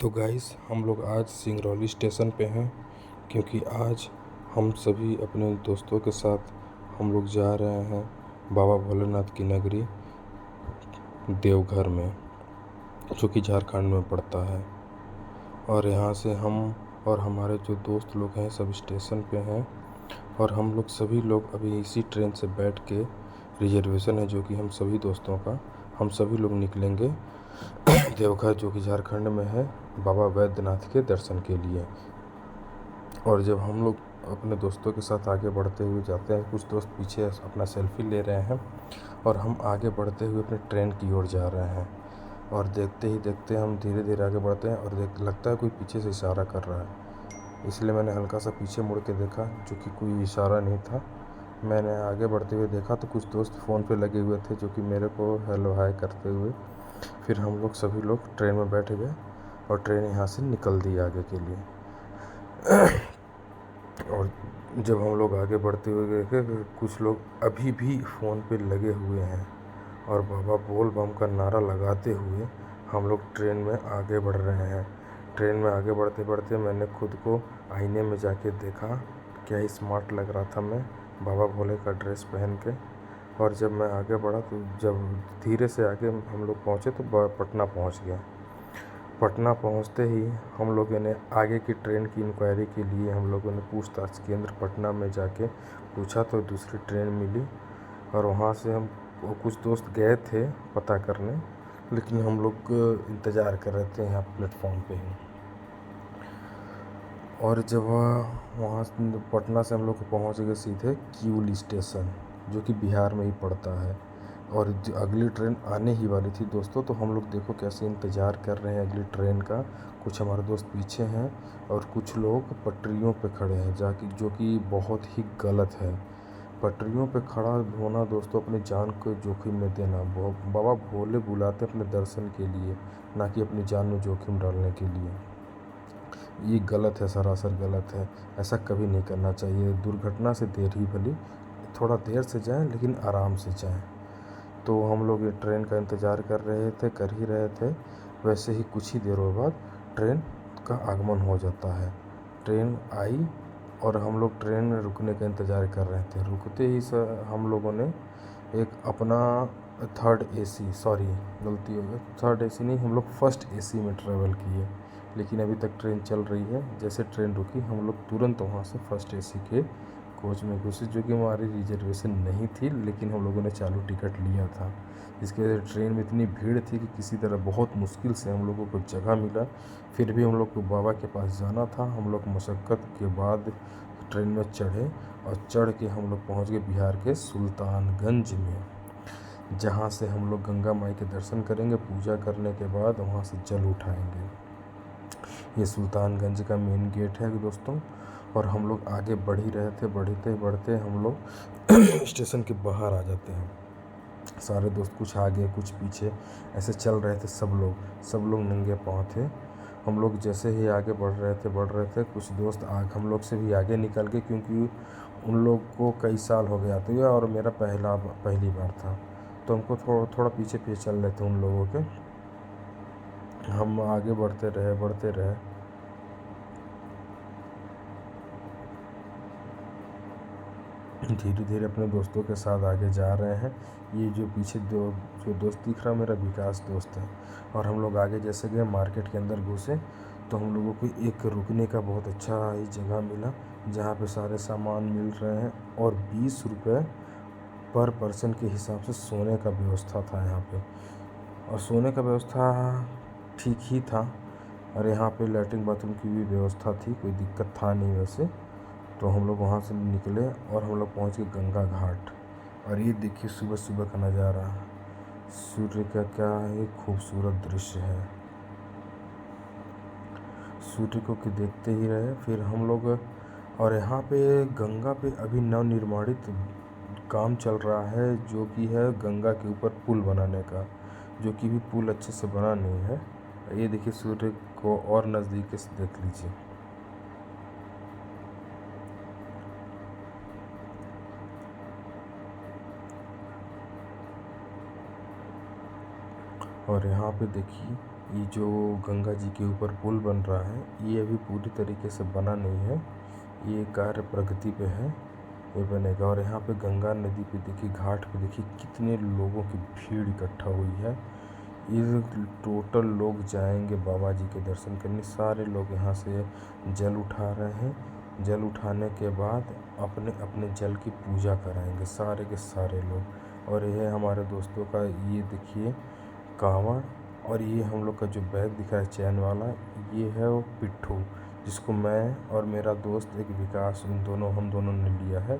तो गाइस हम लोग आज सिंगरौली स्टेशन पे हैं क्योंकि आज हम सभी अपने दोस्तों के साथ हम लोग जा रहे हैं बाबा भोलेनाथ की नगरी देवघर में, जो कि झारखंड में पड़ता है। और यहाँ से हम और हमारे जो दोस्त लोग हैं सब स्टेशन पे हैं और हम लोग सभी लोग अभी इसी ट्रेन से बैठ के, रिजर्वेशन है जो कि हम सभी दोस्तों का, हम सभी लोग निकलेंगे देवघर जो कि झारखंड में है, बाबा वैद्यनाथ के दर्शन के लिए। और जब हम लोग अपने दोस्तों के साथ आगे बढ़ते हुए जाते हैं, कुछ दोस्त पीछे अपना सेल्फी ले रहे हैं और हम आगे बढ़ते हुए अपने ट्रेन की ओर जा रहे हैं। और देखते ही देखते हम धीरे धीरे आगे बढ़ते हैं और लगता है कोई पीछे से इशारा कर रहा है, इसलिए मैंने हल्का सा पीछे मुड़ के देखा, जो कि कोई इशारा नहीं था। मैंने आगे बढ़ते हुए देखा तो कुछ दोस्त फ़ोन पे लगे हुए थे, जो कि मेरे को हेलो हाय करते हुए फिर हम लोग सभी लोग ट्रेन में बैठ गए और ट्रेन यहाँ से निकल दी आगे के लिए। और जब हम लोग आगे बढ़ते हुए देखे तो कुछ लोग अभी भी फ़ोन पे लगे हुए हैं और बाबा बोल बम का नारा लगाते हुए हम लोग ट्रेन में आगे बढ़ रहे हैं। ट्रेन में आगे बढ़ते बढ़ते मैंने खुद को आईने में जाके देखा, क्या ही स्मार्ट लग रहा था मैं बाबा भोले का ड्रेस पहन के। और जब मैं आगे बढ़ा तो जब धीरे से आगे हम लोग पहुँचे तो पटना पहुँच गया। पटना पहुंचते ही हम लोगों ने आगे की ट्रेन की इंक्वायरी के लिए हम लोगों ने पूछताछ केंद्र पटना में जाके पूछा तो दूसरी ट्रेन मिली। और वहाँ से हम कुछ दोस्त गए थे पता करने, लेकिन हम लोग इंतज़ार कर रहे थे यहाँ प्लेटफॉर्म पे ही। और जब वहाँ पटना से हम लोग पहुँच गए सीधे किउल स्टेशन, जो कि बिहार में ही पड़ता है। और अगली ट्रेन आने ही वाली थी दोस्तों, तो हम लोग देखो कैसे इंतज़ार कर रहे हैं अगली ट्रेन का। कुछ हमारे दोस्त पीछे हैं और कुछ लोग पटरियों पे खड़े हैं जाके, जो कि बहुत ही गलत है। पटरियों पे खड़ा होना दोस्तों अपनी जान को जोखिम में देना। बाबा भोले बुलाते अपने दर्शन के लिए, ना कि अपनी जान में जोखिम डालने के लिए। ये गलत है, सरासर गलत है। ऐसा कभी नहीं करना चाहिए। दुर्घटना से देर ही भली, थोड़ा देर से जाएं लेकिन आराम से जाएं। तो हम लोग ये ट्रेन का इंतज़ार कर ही रहे थे। वैसे ही कुछ ही देरों बाद ट्रेन का आगमन हो जाता है। ट्रेन आई और हम लोग ट्रेन में रुकने का इंतज़ार कर रहे थे। रुकते ही हम लोगों ने एक अपना थर्ड एसी, सॉरी गलती हो गई, थर्ड एसी नहीं, हम लोग फर्स्ट एसी में ट्रैवल किए। लेकिन अभी तक ट्रेन चल रही है। जैसे ट्रेन रुकी हम लोग तुरंत वहाँ से फर्स्ट एसी के कोच में घुसे, जो कि हमारी रिजर्वेशन नहीं थी, लेकिन हम लोगों ने चालू टिकट लिया था। इसके वजह से ट्रेन में इतनी भीड़ थी कि किसी तरह बहुत मुश्किल से हम लोगों को जगह मिला। फिर भी हम लोग को बाबा के पास जाना था। हम लोग मशक्क़त के बाद ट्रेन में चढ़े और चढ़ के हम लोग पहुँच गए बिहार के सुल्तानगंज में, जहाँ से हम लोग गंगा माई के दर्शन करेंगे। पूजा करने के बाद वहाँ से जल उठाएंगे। ये सुल्तानगंज का मेन गेट है दोस्तों। और हम लोग आगे बढ़ ही रहे थे, बढ़ते बढ़ते हम लोग स्टेशन के बाहर आ जाते हैं। सारे दोस्त कुछ आगे कुछ पीछे ऐसे चल रहे थे, सब लोग नंगे पाँव थे। हम लोग जैसे ही आगे बढ़ रहे थे, कुछ दोस्त हम लोग से भी आगे निकल गए, क्योंकि उन लोग को कई साल हो गया था और मेरा पहली बार था, तो हमको थोड़ा पीछे पीछे चल रहे थे उन लोगों के। हम आगे बढ़ते रहे। धीरे धीरे अपने दोस्तों के साथ आगे जा रहे हैं। ये जो पीछे जो दोस्त दिख रहा मेरा विकास दोस्त है। और हम लोग आगे जैसे गए मार्केट के अंदर घुसे तो हम लोगों को एक रुकने का बहुत अच्छा ही जगह मिला, जहाँ पे सारे सामान मिल रहे हैं। और 20 रुपये पर पर्सन के हिसाब से सोने का व्यवस्था था यहाँ पे। और सोने का व्यवस्था ठीक ही था। और यहाँ पे लैट्रिन बाथरूम की भी व्यवस्था थी, कोई दिक्कत था नहीं वैसे। तो हम लोग वहाँ से निकले और हम लोग पहुँच गए गंगा घाट। और ये देखिए सुबह सुबह का नज़ारा, सूर्य का क्या ही खूबसूरत दृश्य है। सूर्य को कि देखते ही रहे फिर हम लोग। और यहाँ पे गंगा पे अभी नवनिर्माणित काम चल रहा है, जो कि है गंगा के ऊपर पुल बनाने का, जो कि भी पुल अच्छे से बना नहीं है। ये देखिए सूर्य को और नज़दीक से देख लीजिए। और यहाँ पे देखिए ये जो गंगा जी के ऊपर पुल बन रहा है ये अभी पूरी तरीके से बना नहीं है, ये कार्य प्रगति पे है, ये बनेगा। और यहाँ पे गंगा नदी पे देखिए, घाट पे देखिए कितने लोगों की भीड़ इकट्ठा हुई है। ये टोटल लोग जाएंगे बाबा जी के दर्शन करने। सारे लोग यहाँ से जल उठा रहे हैं। जल उठाने के बाद अपने अपने जल की पूजा कराएंगे सारे के सारे लोग। और ये हमारे दोस्तों का, ये देखिए कांवड़, और ये हम लोग का जो बैग दिख रहा है चैन वाला, ये है वो पिट्ठू, जिसको मैं और मेरा दोस्त एक विकास, हम दोनों ने लिया है।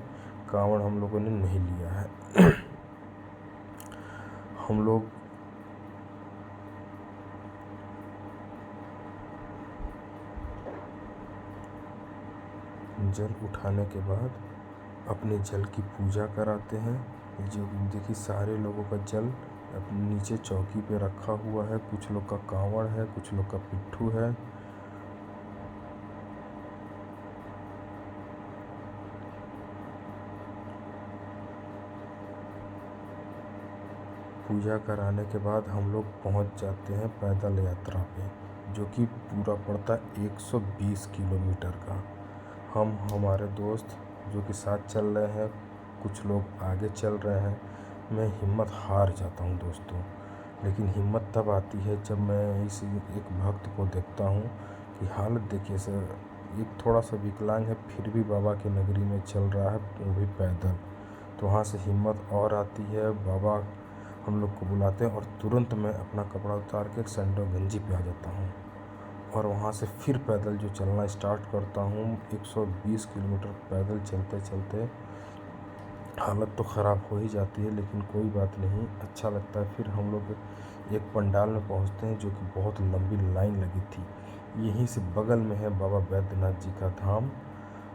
कांवड़ हम लोगों ने नहीं लिया है। हम लोग जल उठाने के बाद अपने जल की पूजा कराते हैं। जो देखिए सारे लोगों का जल अपने नीचे चौकी पे रखा हुआ है। कुछ लोग का कांवड़ है, कुछ लोग का पिट्ठू है। पूजा कराने के बाद हम लोग पहुंच जाते हैं पैदल यात्रा पे, जो कि पूरा पड़ता है 120 किलोमीटर का। हम हमारे दोस्त जो कि साथ चल रहे हैं, कुछ लोग आगे चल रहे हैं। मैं हिम्मत हार जाता हूं दोस्तों, लेकिन हिम्मत तब आती है जब मैं इस एक भक्त को देखता हूं कि हालत देखिए सर, एक थोड़ा सा विकलांग है फिर भी बाबा की नगरी में चल रहा है, वो भी पैदल। तो वहाँ से हिम्मत और आती है। बाबा हम लोग को बुलाते हैं और तुरंत मैं अपना कपड़ा उतार के सैंडो गंजी पे आ जाता हूँ और वहाँ से फिर पैदल जो चलना स्टार्ट करता हूँ। 120 किलोमीटर पैदल चलते चलते हालत तो ख़राब हो ही जाती है, लेकिन कोई बात नहीं, अच्छा लगता है। फिर हम लोग एक पंडाल में पहुँचते हैं जो कि बहुत लंबी लाइन लगी थी। यहीं से बगल में है बाबा बैद्यनाथ जी का धाम।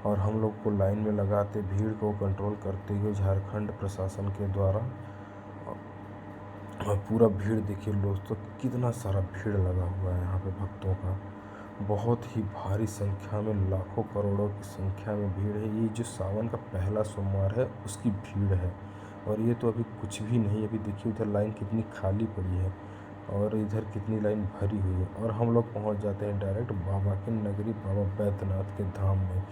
और हम लोग को लाइन में लगाते, भीड़ को कंट्रोल करते हुए झारखंड प्रशासन के द्वारा, और पूरा भीड़ देखिए दोस्तों, कितना सारा भीड़ लगा हुआ है यहाँ पे भक्तों का। बहुत ही भारी संख्या में, लाखों करोड़ों की संख्या में भीड़ है। ये जो सावन का पहला सोमवार है उसकी भीड़ है। और ये तो अभी कुछ भी नहीं, अभी देखिए उधर लाइन कितनी खाली पड़ी है और इधर कितनी लाइन भरी हुई है। और हम लोग पहुँच जाते हैं डायरेक्ट बाबा की नगरी, बाबा बैद्यनाथ के धाम में,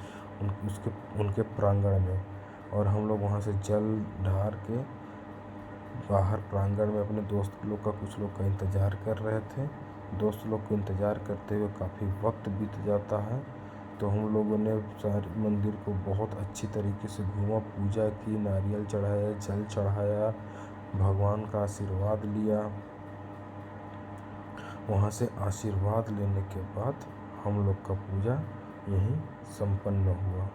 उनके प्रांगण में। और हम लोग वहाँ से जल ढार के बाहर प्रांगण में अपने दोस्त लोग का, कुछ लोग का इंतज़ार कर रहे थे। दोस्त लोग को इंतज़ार करते हुए काफ़ी वक्त बीत जाता है। तो हम लोगों ने सारे मंदिर को बहुत अच्छी तरीके से घूमा, पूजा की, नारियल चढ़ाया, जल चढ़ाया, भगवान का आशीर्वाद लिया। वहाँ से आशीर्वाद लेने के बाद हम लोग का पूजा यहीं संपन्न हुआ।